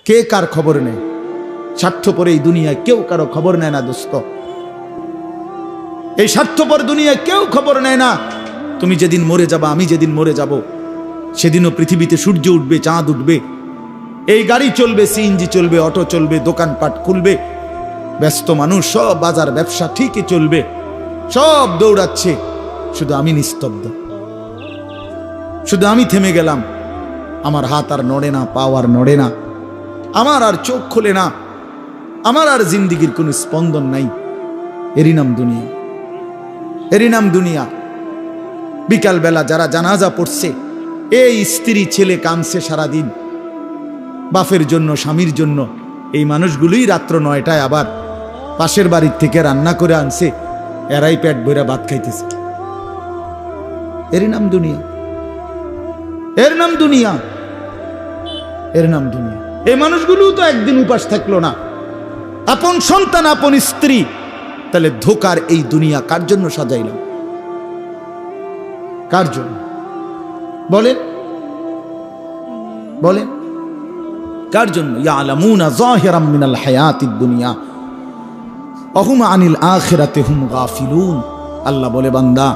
কে কার খবর নেয়? স্বার্থপর এই দুনিয়ায় কেউ কারো খবর নেয় না দোস্ত। এই স্বার্থপর দুনিয়ায় কেউ খবর নেয় না। তুমি যেদিন মরে যাবা, আমি যেদিন মরে যাব, সেদিনও পৃথিবীতে সূর্য উঠবে, চাঁদ উঠবে, এই গাড়ি চলবে, সিএনজি চলবে, অটো চলবে, দোকানপাট খুলবে, ব্যস্ত মানুষ সব বাজার ব্যবসা ঠিকই চলবে, সব দৌড়াচ্ছে, শুধু আমি নিস্তব্ধ, শুধু আমি থেমে গেলাম। আমার হাত আর নড়ে না, পা আর নড়ে না, আমার আর চোখ খোলে না, আমার আর জিন্দিগির কোনো স্পন্দন নাই। এরই নাম দুনিয়া, এরই নাম দুনিয়া। বিকালবেলা যারা জানাজা পড়ছে, এই স্ত্রী ছেলে কাঁদছে সারাদিন বাপের জন্য, স্বামীর জন্য, এই মানুষগুলোই রাত্র 9টায় আবার পাশের বাড়ির থেকে রান্না করে আনছে, এরাই পেট ভরে ভাত খাইতেছে। এরই নাম দুনিয়া, এর নাম দুনিয়া, এর নাম দুনিয়া। এই মানুষগুলো তো একদিন উপাস থাকলো না, আপন সন্তান, আপন স্ত্রী। তাহলে ধোকার এই দুনিয়া কার জন্য সাজাইলাম? কার জন্য বলেন, বলেন কার জন্য? ইয়ালামুনা যাহিরাম মিনাল হায়াতিদ দুনিয়া ওয়া হুম আনিল আখিরাতি হুম গাফিলুন। আল্লাহ বলে, বান্দা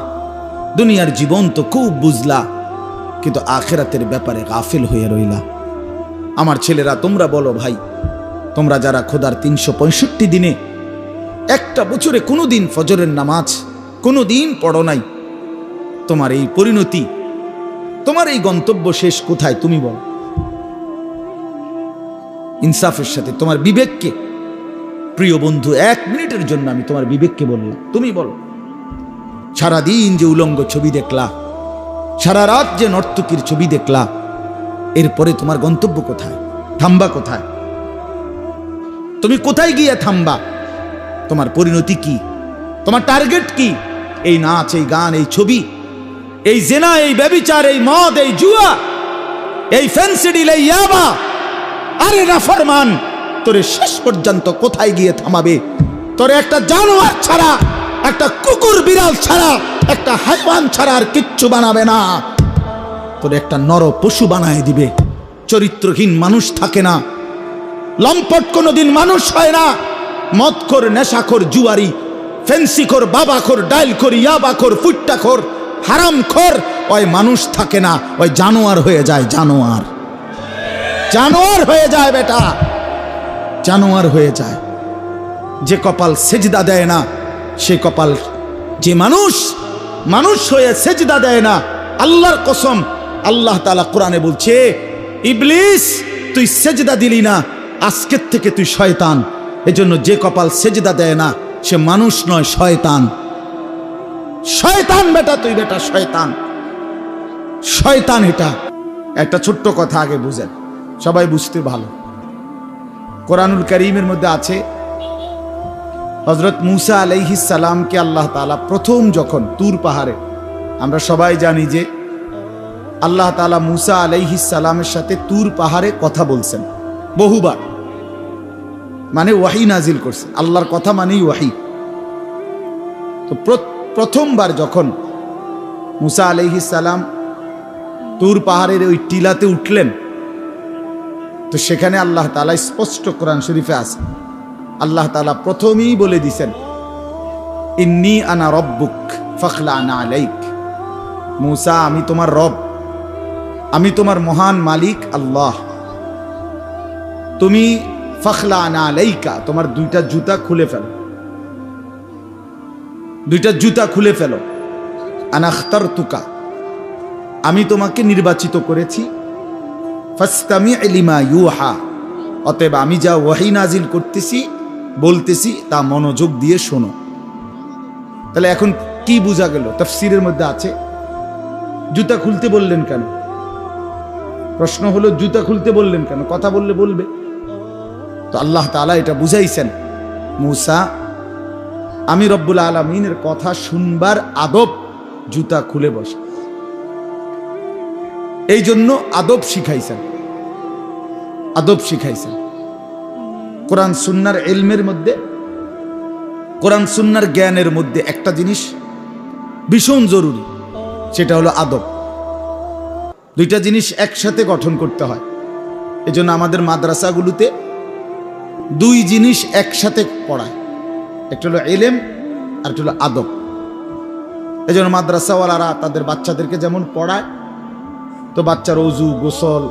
দুনিয়ার জীবন তো খুব বুঝলা, কিন্তু আখিরাতের ব্যাপারে গাফিল হয়ে রইলা। আমার ছেলেরা, তোমরা বলো ভাই, তোমরা যারা খোদার 365 দিনে একটা বছরে কোনোদিন ফজরের নামাজ কোনোদিন পড়ো নাই, তোমার এই পরিণতি, তোমার এই গন্তব্য শেষ কোথায়? তুমি বলো ইনসাফের সাথে। তোমার বিবেককে, প্রিয় বন্ধু, 1 মিনিটের জন্য আমি তোমার বিবেককে বললাম, তুমি বলো, সারাদিন যে উলঙ্গ ছবি দেখলা, সারা রাত যে নর্তকীর ছবি দেখলা, এরপরে তোমার গন্তব্য কোথায়? থামবা কোথায়? তুমি কোথায় গিয়ে থামবা? তোমার পরিণতি কি? তোমার টার্গেট কি? এই নাচ, এই গান, এই ছবি, এই জেনা, এই ব্যভিচার, এই মদ, এই জুয়া, এই ফেন্সিডিল, এই ইয়াবা, আরে নাফরমান, তোরে শেষ পর্যন্ত কোথায় গিয়ে থামাবে? তোরে একটা জানোয়ার ছাড়া, একটা কুকুর বিড়াল ছাড়া, একটা হাইওয়ান ছাড়া আর কিচ্ছু বানাবে না। তোরে একটা নর পশু বানায় দিবে। চরিত্রহীন মানুষ থাকে না, লম্পট কোনোদিন মানুষ হয় না। মদখোর, নেশাখোর, জুয়ারি, ফেন্সিখোর, বাবাখোর, ডাইলখোর, ইয়াবাখোর, ফুট্টাখোর, হারামখোর, ওই মানুষ থাকে না, ওই জানোয়ার হয়ে যায়। জানোয়ার, জানোয়ার হয়ে যায় বেটা, জানোয়ার হয়ে যায়। যে কপাল সেজদা দেয় না, সে কপাল, যে মানুষ মানুষ হয়ে সেজদা দেয় না, আল্লাহর কসম, আল্লাহ তাআলা কোরআনে বলছে, ইবলিস তুই সেজদা দিলি না, আজকের থেকে তুই শয়তান। এজন্য যে কপাল সেজদা দেয় না, সে মানুষ নয়, শয়তান। শয়তান বেটা, তুই বেটা শয়তান, শয়তান। এটা একটা ছোট্ট কথা আগে বুঝেন, সবাই বুঝতে ভালো। কোরআনুল কারীমের মধ্যে আছে, হযরত মূসা আলাইহিস সালামকে আল্লাহ তাআলা প্রথম যখন তুর পাহাড়ে, আমরা সবাই জানি যে আল্লাহ তাআলা মূসা আলাইহিস সালামের সাথে তুর পাহাড়ে কথা বলছেন বহুবার, মানে ওয়াহি নাজিল করছে। আল্লাহর কথা মানেই ওয়াহি। তো প্রথমবার যখন মূসা আলাইহিস সালাম তুর পাহাড়ের ওই টিলাতে উঠলেন, তো সেখানে আল্লাহ তাআলা স্পষ্ট কোরআন শরীফে আছে, আল্লাহ তাআলা প্রথমেই বলে দিছেন, ইন্নী আনা রব্বুক ফাখলা'না আলাইক। মূসা, আমি তোমার রব, আমি তোমার মহান মালিক আল্লাহ। তুমি ফাখলা'না আলাইকা, তোমার 2টা জুতা খুলে ফেলো, 2টা জুতা খুলে ফেলো। আনা আখতারতুকা, আমি তোমাকে নির্বাচিত করেছি। ফাসতামি' লিমা ইউহা, অতএব আমি যা ওয়াহি নাজিল করতেছি, বলতেছি, তা মনোযোগ দিয়ে শোনো। তাহলে এখন কি বোঝা গেল? তাফসীরের মধ্যে আছে, জুতা খুলতে বললেন কেন? প্রশ্ন হলো, জুতা খুলতে বললেন কেন? কথা বললে বলবে। তো আল্লাহ তাআলা এটা বুঝাইছেন, মূসা, আমি রব্বুল আলামিনের কথা শুনবার আদব, জুতা খুলে বসে। এই জন্য আদব শিখাইছেন, আদব শিখাইছেন। কোরআন সুন্নাহর ইলমের মধ্যে, কোরআন সুন্নাহর জ্ঞানের মধ্যে একটা জিনিস ভীষণ জরুরি, সেটা হলো আদব। 2টা জিনিস একসাথে গঠন করতে হয়। এজন্য আমাদের মাদ্রাসাগুলোতে দুই জিনিস একসাথে পড়ায়, একটা হলো ইলম আর একটা হলো আদব। এজন্য মাদ্রাসাওয়ালারা তাদের বাচ্চাদেরকে যেমন পড়ায়, তো বাচ্চার অজু গোসল,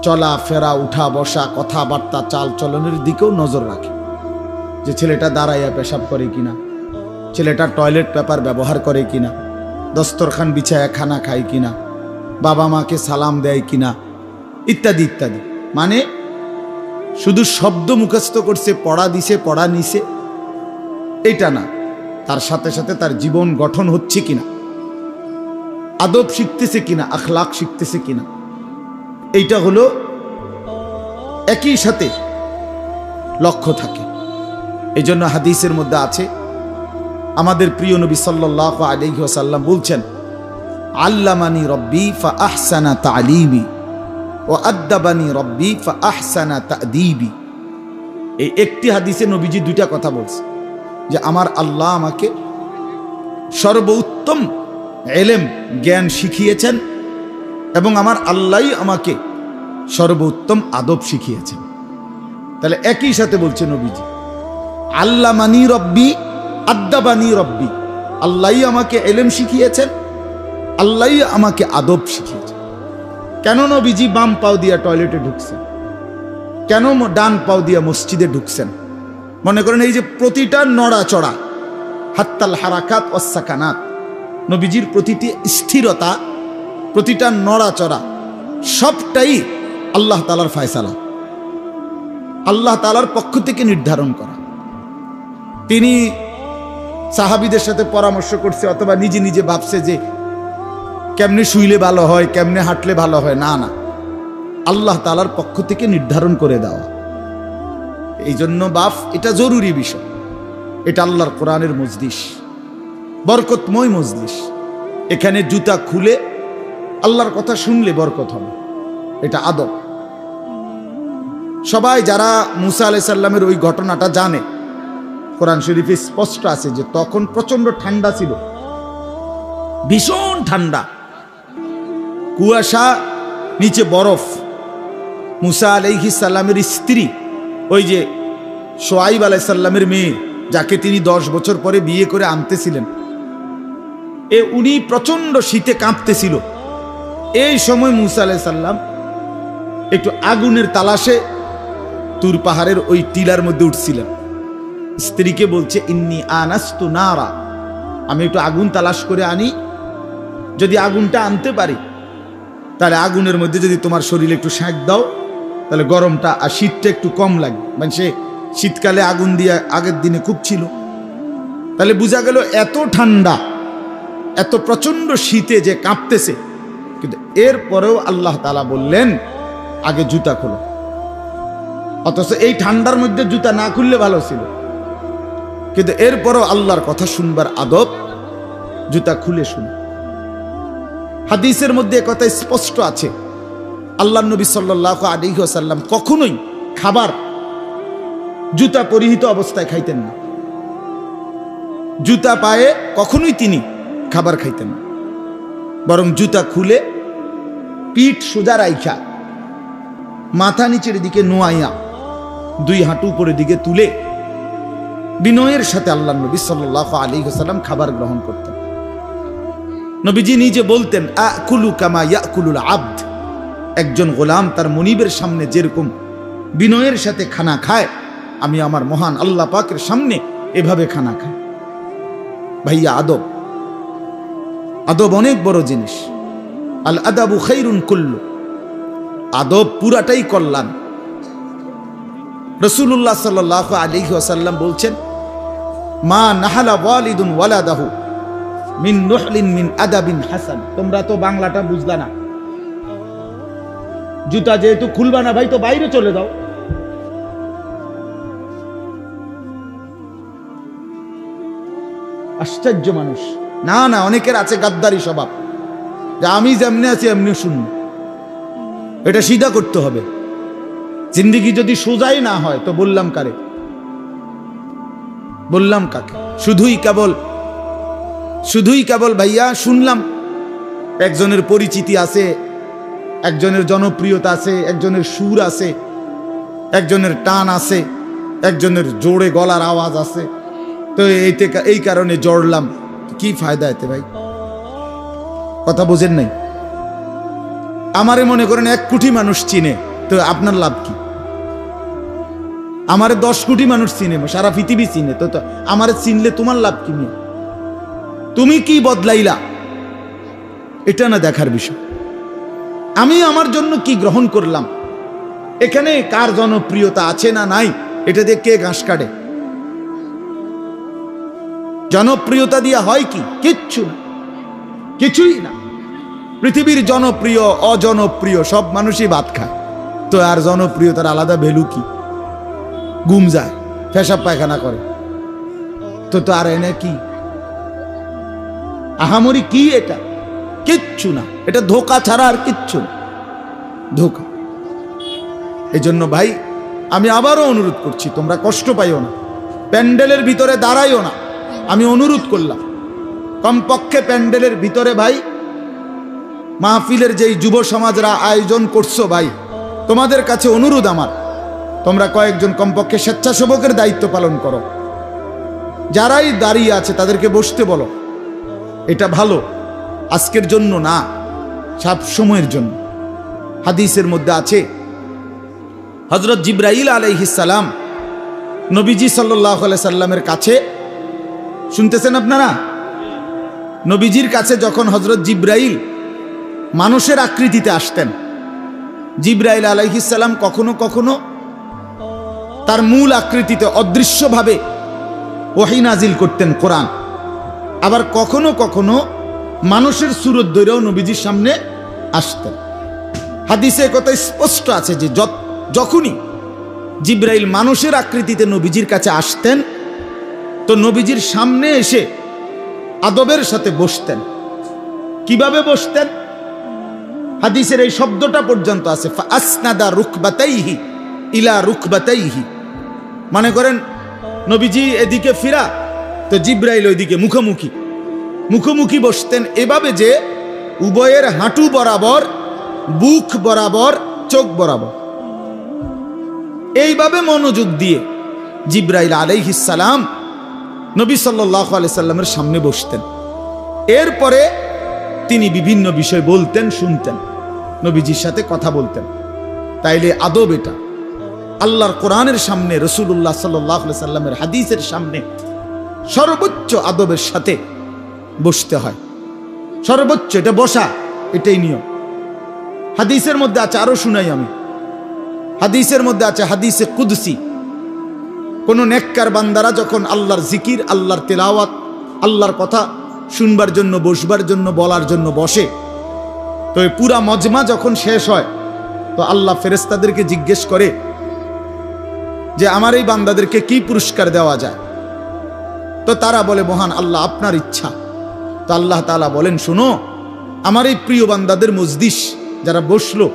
চলা ফেরা, উঠা বসা, কথাবার্তা, চাল চলনের দিকেও নজর রাখে, যে ছেলেটা দাঁড়াইয়া পেশাব করে কিনা, ছেলেটা টয়লেট পেপার ব্যবহার করে কিনা, দস্তরখান বিছায়া খানা খায় কিনা, বাবা মাকে সালাম দেয় কিনা, ইত্যাদি ইত্যাদি। মানে শুধু শব্দ মুখস্থ করছে, পড়া দিছে, পড়া নিছে, এটা না, তার সাথে সাথে তার জীবন গঠন হচ্ছে কিনা, আদব শিখতেছে কিনা, আখলাক শিখতেছে কিনা, এইটা হলো একই সাথে লক্ষ্য থাকে। এই জন্য হাদিসের মধ্যে আছে, আমাদের প্রিয় নবী সাল্লাল্লাহু আলাইহি ওয়াসাল্লাম বলছেন, আল্লামানি রব্বি ফা আহসানা তালিমি ও আদ্দাবানি রব্বি ফা আহসানা তাদিবি। এই একটি হাদিসে নবীজি দুইটা কথা বলছে, যে আমার আল্লাহ আমাকে সর্বোত্তম ইলম জ্ঞান শিখিয়েছেন এবং আমার আল্লাহই আমাকে সর্বোত্তম আদব শিখিয়েছেন। তাহলে একই সাথে বলছে নবীজি, আল্লামানি রব্বি আদ্দাবানি রব্বি, আল্লাহই আমাকে ইলম শিখিয়েছেন, আল্লাহই আমাকে আদব শিখিয়েছেন। কেন নবীজি বাম পাও দিয়া টয়লেটে ঢুকছেন, কেন ডান পাও দিয়া মসজিদে ঢুকছেন? মনে করেন এই যে প্রতিটা নড়াচড়া, হাত্তাল হারাকাত ওয়াস সাকানাত, নবীজির প্রতিটি স্থিরতা, প্রতিটা নড়াচড়া, সবটাই আল্লাহ তাআলার ফয়সালা, আল্লাহ তাআলার পক্ষ থেকে নির্ধারণ করা। তিনি সাহাবীদের সাথে পরামর্শ করছে অথবা নিজে নিজে ভাবছে যে কেমনে শুইলে ভালো হয়, কেমনে হাঁটলে ভালো হয়, না না, আল্লাহ তাআলার পক্ষ থেকে নির্ধারণ করে দেওয়া। এই জন্য বাপ, এটা জরুরি বিষয়। এটা আল্লাহর কোরআনের মজলিস, বরকতময় মজলিস। এখানে জুতা খুলে আল্লাহর কথা শুনলে বরকত হবে, এটা আদব। সবাই যারা মুসা আলাইহিস সালামের ওই ঘটনাটা জানে, কোরআন শরীফে স্পষ্ট আছে যে তখন প্রচন্ড ঠান্ডা ছিল, ভীষণ ঠান্ডা, কুয়াশা, নিচে বরফ। মুসা আলাইহিস সালামের স্ত্রী, ওই যে শোয়াইব আলাইহিস সালামের মেয়ে, যাকে তিনি 10 বছর পরে বিয়ে করে আনতেছিলেন, উনি প্রচন্ড শীতে কাঁপতেছিল। এই সময় মুসা আলাইহিস সালাম একটু আগুনের তালাশে তুর পাহাড়ের ওই টিলার মধ্যে উঠছিলেন। স্ত্রীকে বলছে, ইন্নী আনাস্তু নারা, আমি একটু আগুন তালাশ করে আনি, যদি আগুনটা আনতে পারি তাহলে আগুনের মধ্যে যদি তোমার শরীরে একটু সেঁক দাও, তাহলে গরমটা আর শীতটা একটু কম লাগবে। মানে সে শীতকালে আগুন দিয়ে আগের দিনে খুব ছিল, তাহলে বোঝা গেল এত ঠান্ডা, এত প্রচন্ড শীতে যে কাঁপতেছে। কিন্তু এরপরেও আল্লাহ তাআলা বললেন, আগে জুতা খোলো। অথচ এই ঠান্ডার মধ্যে জুতা না খুললে ভালো ছিল, কিন্তু এরপরও আল্লাহর কথা শুনবার আদব, জুতা খুলে শুন। হাদিসের মধ্যে কথা স্পষ্ট আছে, আল্লাহর নবী সাল্লাল্লাহু আলাইহি ওয়াসাল্লাম কখনোই খাবার জুতা পরিহিত অবস্থায় খাইতেন না। জুতা পায়ে কখনোই তিনি খাবার খাইতেন না, বরং জুতা খুলে পিঠ সোজা রাইখা, মাথা নিচের দিকে নোয়াইয়া, 2 হাঁটু উপরের দিকে তুলে বিনয়ের সাথে আল্লাহর নবী সাল্লাল্লাহু আলাইহি ওয়াসাল্লাম খাবার গ্রহণ করতেন। নবীজি নিজে বলতেন, আকুলু কামা ইয়াকুলুল আবদ, একজন গোলাম তার মনিবের সামনে যেরকম বিনয়ের সাথে খানা খায়, আমি আমার মহান আল্লাহ পাকের সামনে এভাবে খানা খাই। ভাইয়া, আদব, আদব অনেক বড় জিনিস। আল আদাবু খাইরুন কুল্লু, আদব পুরাটাই কল্যাণ। রাসূলুল্লাহ সাল্লাল্লাহু আলাইহি ওয়াসাল্লাম বলছেন, মা নাহালা ওয়ালিদুন ওয়ালাদাহু মিন নুহলিন মিন আদাবিন হাসান। তোমরা তো বাংলাটা বুঝলা না, জুতা যেহেতু খুলবা না ভাই, তো বাইরে চলে যাও। আশ্চর্য মানুষ। না না, অনেকের আছে গাদ্দারি স্বভাব, যে আমি যেমনি আছি এমনি শুনবো। এটা সিধা করতে হবে। জিন্দেগি যদি সোজাই না হয় তো বললাম কারে, বললাম কাকে? শুধুই কেবল ভাইয়া শুনলাম একজনের পরিচিতি আছে, একজনের জনপ্রিয়তা আছে, একজনের সুর আছে, একজনের টান আছে, একজনের জোরে গলার আওয়াজ আছে। তো এই কারণে জড়লাম। কি ফায়দা এতে ভাই? কথা বোঝেন নাই? আমারে মনে করেন 1 কোটি মানুষ চিনে, তো আপনার লাভ কি? আমারে 10 কোটি মানুষ চিনে, সারা পৃথিবী চিনে, তো আমারে চিনলে তোমার লাভ কি? তুমি কি বদলাইলা এটা না দেখার বিষয়। আমি আমার জন্য কি গ্রহণ করলাম, এখানে কার জনপ্রিয়তা আছে না নাই, এটা দিয়ে কে ঘাস কাটে? জনপ্রিয়তা দিয়ে হয় কি? কিচ্ছু না, কিছুই না। পৃথিবীর জনপ্রিয় অজনপ্রিয় সব মানুষই ভাত খায়, তো আর জনপ্রিয়তার আলাদা ভ্যালু কি? ঘুম যায়, পেশাব পায়খানা করে, তো আর এনে কি আহামরি কি? এটা কিচ্ছু না, এটা ধোঁকা ছাড়া আর কিচ্ছু না, ধোঁকা। এই জন্য ভাই আমি আবারও অনুরোধ করছি, তোমরা কষ্ট পাইও না, প্যান্ডেলের ভিতরে দাঁড়াইও না। আমি অনুরোধ করলাম, কমপক্ষে প্যান্ডেলের ভিতরে ভাই মাহফিলের যেই যুব সমাজরা আয়োজন করছো ভাই, তোমাদের কাছে অনুরোধ আমার, তোমরা কয়েকজন কমপক্ষে স্বেচ্ছাসেবকের দায়িত্ব পালন করো। যারাই দাঁড়িয়ে আছে তাদেরকে বসতে বলো। এটা ভালো, আজকের জন্য না, সব সময়ের জন্য। হাদিসের মধ্যে আছে হযরত জিবরাইল আলাইহিস সালাম নবীজি সাল্লাল্লাহু আলাইহি সাল্লামের কাছে, শুনতেছেন আপনারা? নবীজির কাছে যখন হযরত জিবরাইল মানুষের আকৃতিতে আসতেন, জিবরাইল আলাইহিস সালাম কখনো কখনো তার মূল আকৃতিতে অদৃশ্যভাবে ওহী নাজিল করতেন, কোরআন। আবার কখনো কখনো মানুষের সুরত ধরেও নবীজির সামনে আসতেন। হাদিসে কথা স্পষ্ট আছে যে যখনই জিবরাইল মানুষের আকৃতিতে নবীজির কাছে আসতেন, তো নবীজির সামনে এসে আদবের সাথে বসতেন। কিভাবে বসতেন? হাদিসের এই শব্দটা পর্যন্ত আছে, ফাসনাদা রুকবাতাইহি ইলা রুকবাতাইহি। মানে করেন নবীজি এদিকে ফিরা, তো জিবরাইল ওইদিকে মুখোমুখি মুখোমুখি বসতেন, এভাবে যে উভয়ের হাঁটু বরাবর, বুক বরাবর, চোখ বরাবর, এইভাবে মনোযোগ দিয়ে জিবরাইল আলাইহিস সালাম নবী সাল্লাল্লাহু আলাইহি সাল্লামের সামনে বসতেন। এরপরে তিনি বিভিন্ন বিষয় বলতেন, শুনতেন, নবীজির সাথে কথা বলতেন। তাইলে আদব এটা। আল্লাহর কোরআনের সামনে, রাসূলুল্লাহ সাল্লাল্লাহু আলাইহি সাল্লামের হাদিসের সামনে সর্বোচ্চ আদবের সাথে বসতে হয়, সর্বোচ্চ। এটা বসা, এটাই নিয়ম। হাদিসের মধ্যে আছে, আরো শুনাই আমি, হাদিসের মধ্যে আছে, হাদিসে কুদসি, কোন নেককার বান্দারা যখন আল্লাহর জিকির, আল্লাহর তেলাওয়াত, আল্লাহর কথা শুনবার জন্য, বসবার জন্য, বলার জন্য বসে, তো এই পুরা মজমা যখন শেষ হয়, তো আল্লাহ ফেরেশতাদেরকে জিজ্ঞেস করে যে আমার এই বান্দাদেরকে কি পুরস্কার দেওয়া যায়? তো তারা বলে, মহান আল্লাহ, আপনার ইচ্ছা। তো আল্লাহ তাআলা বলেন, শোনো, আমার এই প্রিয় বান্দাদের মজলিস যারা বসলো,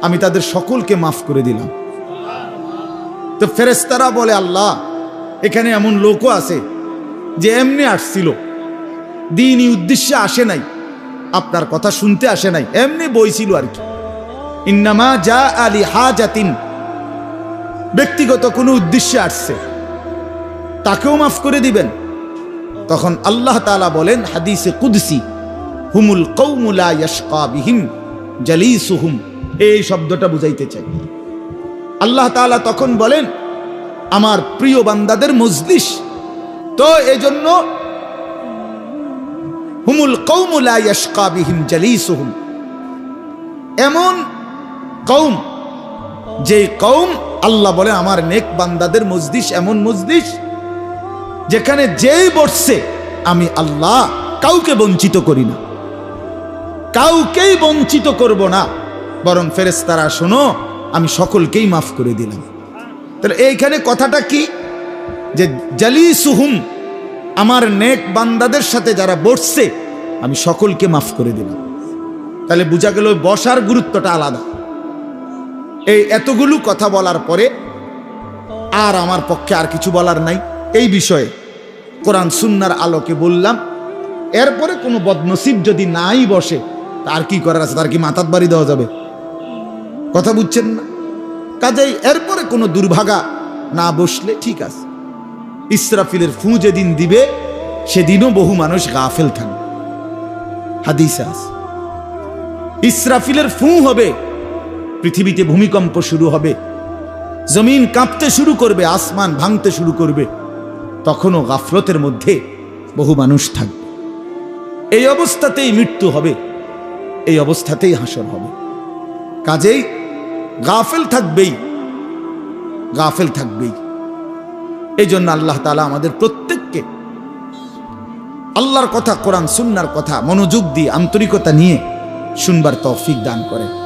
আমি তাদের সকলকে মাফ করে দিলাম। তো ফেরেশতারা বলে, আল্লাহ, এখানে এমন লোকও আছে যে এমনি আসছিল, দ্বীনি উদ্দেশ্যে আসে নাই, আপনার কথা শুনতে আসে নাই, এমনি বইছিল আর কি। ইন্নামা জা আলি হাজাতিন, ব্যক্তিগত কোনো উদ্দেশ্যে আসছে, তাকেও মাফ করে দিবেন। তখন আল্লাহ তাআলা বলেন হাদিসে কুদসি, হুমুল কওমু লা ইয়াশকা বিহিম জালিসুহুম। এই শব্দটা বুঝাইতে চাই। আল্লাহ তাআলা তখন বলেন, আমার প্রিয় বান্দাদের মজলিস, তো এজন্য হুমুল কওমু লা ইয়াশকা বিহিম জালিসুহুম, এমন কওম, যে কওম, আল্লাহ বলেন আমার নেক বান্দাদের মজলিস এমন মজলিস যেখানে যেই বসছে আমি আল্লাহ কাউকে বঞ্চিত করি না, কাউকেই বঞ্চিত করব না, বরং ফেরেশতারা শোনো, আমি সকলকেই মাফ করে দিলাম। তাহলে এইখানে কথাটা কি? যে জালিসুহুম, আমার নেক বান্দাদের সাথে যারা বসছে আমি সকলকে মাফ করে দিলাম। তাহলে বোঝা গেল বসার গুরুত্বটা আলাদা। এই এতগুলো কথা বলার পরে আর আমার পক্ষে আর কিছু বলার নাই এই বিষয়ে। কোরআন সুন্নাহর আলোকে বললাম। এরপরে কোনো বদনসিব যদি নাই বসে, তার কি করার আছে? তার কি মাথাত বাড়ি দেওয়া যাবে? কথা বুঝছেন না? কাজেই এরপরে কোনো দুর্ভাগা না বসলে ঠিক আছে। ইসরাফিলের ফু যেদিন দিবে সেদিনও বহু মানুষ গাফেল থাকবে। হাদিসে আছে ইসরাফিলের ফু হবে, পৃথিবীতে ভূমিকম্প শুরু হবে, জমিন কাঁপতে শুরু করবে, আসমান ভাঙতে শুরু করবে, তখনও গাফলতের মধ্যে বহু মানুষ থাকবে। এই অবস্থাতেই মৃত্যু হবে, এই অবস্থাতেই হাসর হবে। কাজেই গাফেল থাকবেই, গাফেল থাকবেই। এই জন্য আল্লাহ তাআলা আমাদের প্রত্যেককে আল্লাহর কথা, কোরআন সুন্নাহর কথা মনোযোগ দিয়ে আন্তরিকতা নিয়ে শুনবার তৌফিক দান করেন।